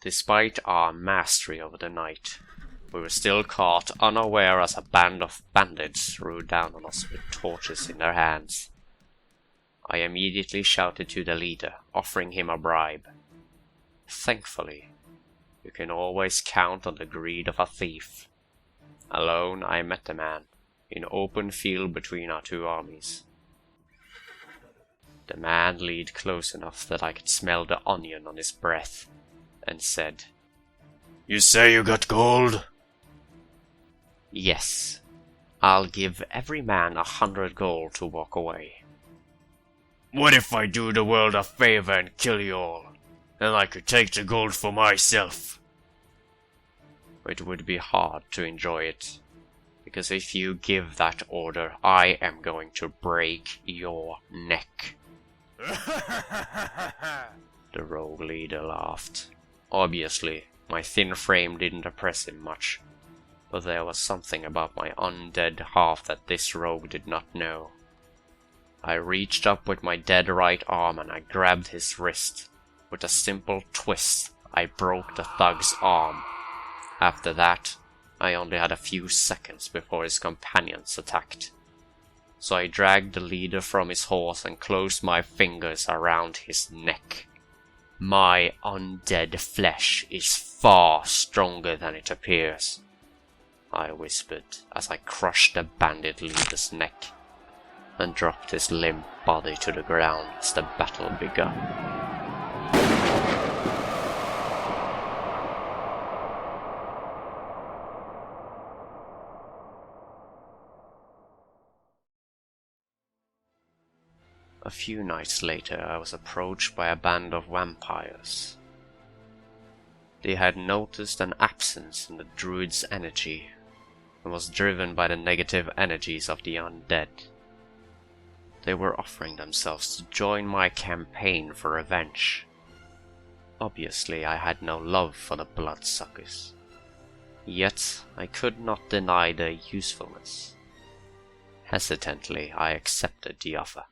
Despite our mastery over the night, we were still caught unaware as a band of bandits rode down on us with torches in their hands. I immediately shouted to the leader, offering him a bribe. Thankfully, you can always count on the greed of a thief. Alone, I met the man, in open field between our two armies. The man leaned close enough that I could smell the onion on his breath, and said, "You say you got gold?" "Yes, I'll give every man 100 gold to walk away." "What if I do the world a favor and kill you all? Then I could take the gold for myself." It would be hard to enjoy it, because if you give that order, I am going to break your neck. The rogue leader laughed. Obviously, my thin frame didn't impress him much, but there was something about my undead half that this rogue did not know. I reached up with my dead right arm and I grabbed his wrist. With a simple twist, I broke the thug's arm. After that, I only had a few seconds before his companions attacked. So I dragged the leader from his horse and closed my fingers around his neck. My undead flesh is far stronger than it appears, I whispered as I crushed the bandit leader's neck and dropped his limp body to the ground as the battle began. A few nights later, I was approached by a band of vampires. They had noticed an absence in the druid's energy and was driven by the negative energies of the undead. They were offering themselves to join my campaign for revenge. Obviously, I had no love for the bloodsuckers. Yet, I could not deny their usefulness. Hesitantly, I accepted the offer.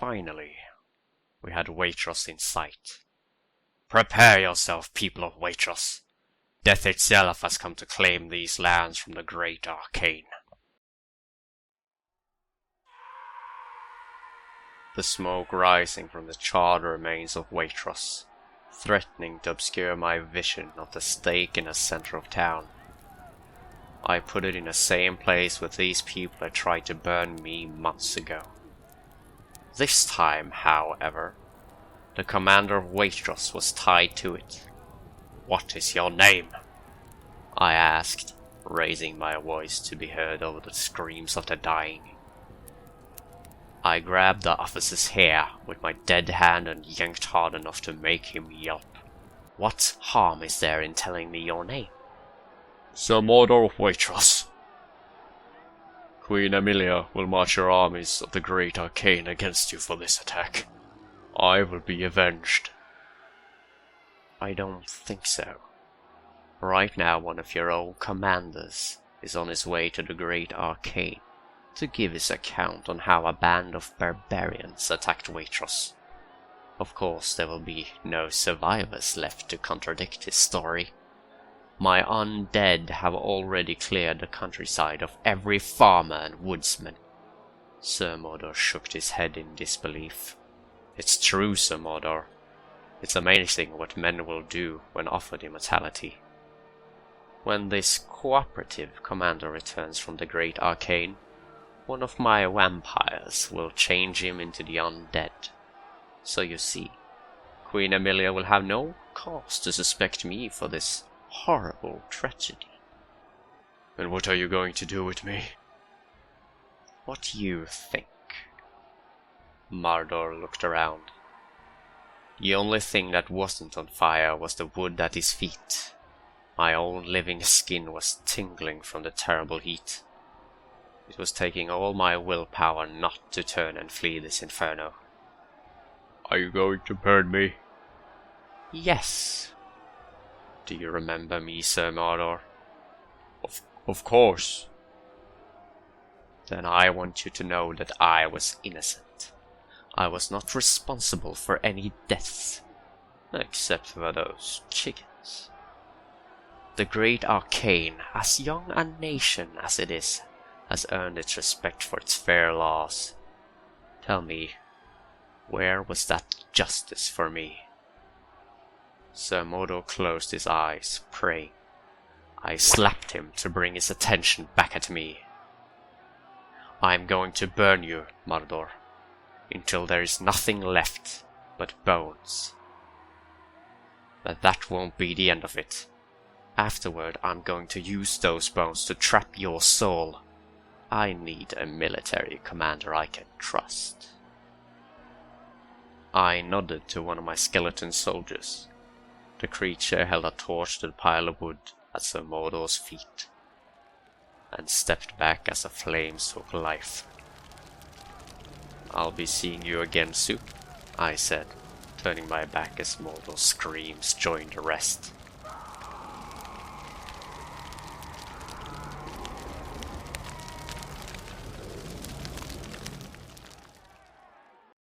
Finally, we had Waitrose in sight. "Prepare yourself, people of Waitrose. Death itself has come to claim these lands from the Great Arcane." The smoke rising from the charred remains of Waitrose, threatening to obscure my vision of the stake in the center of town. I put it in the same place with these people that tried to burn me months ago. This time, however, the commander of Waitrose was tied to it. "What is your name?" I asked, raising my voice to be heard over the screams of the dying. I grabbed the officer's hair with my dead hand and yanked hard enough to make him yelp. "What harm is there in telling me your name?" "Sir Mordor of Waitrose. Queen Emilia will march your armies of the Great Arcane against you for this attack. I will be avenged." "I don't think so. Right now one of your old commanders is on his way to the Great Arcane to give his account on how a band of barbarians attacked Waitrose. Of course there will be no survivors left to contradict his story. My undead have already cleared the countryside of every farmer and woodsman." Sir Mordor shook his head in disbelief. "It's true, Sir Mordor. It's amazing what men will do when offered immortality. When this cooperative commander returns from the Great Arcane, one of my vampires will change him into the undead. So you see, Queen Emilia will have no cause to suspect me for this horrible tragedy." "And what are you going to do with me?" "What do you think?" Mordor looked around. The only thing that wasn't on fire was the wood at his feet. My own living skin was tingling from the terrible heat. It was taking all my willpower not to turn and flee this inferno. "Are you going to burn me?" "Yes. Do you remember me, Sir Mordor?" Of course." Then I want you to know that I was innocent. I was not responsible for any deaths, except for those chickens. The great arcane, as young a nation as it is, has earned its respect for its fair laws. Tell me, where was that justice for me? Sir Mordor closed his eyes, praying. I slapped him to bring his attention back at me. I am going to burn you, Mordor, until there is nothing left but bones. But that won't be the end of it. Afterward, I'm going to use those bones to trap your soul. I need a military commander I can trust. I nodded to one of my skeleton soldiers. The creature held a torch to the pile of wood at Sir Mordor's feet, and stepped back as the flames took life. I'll be seeing you again soon, I said, turning my back as Mordor's screams joined the rest.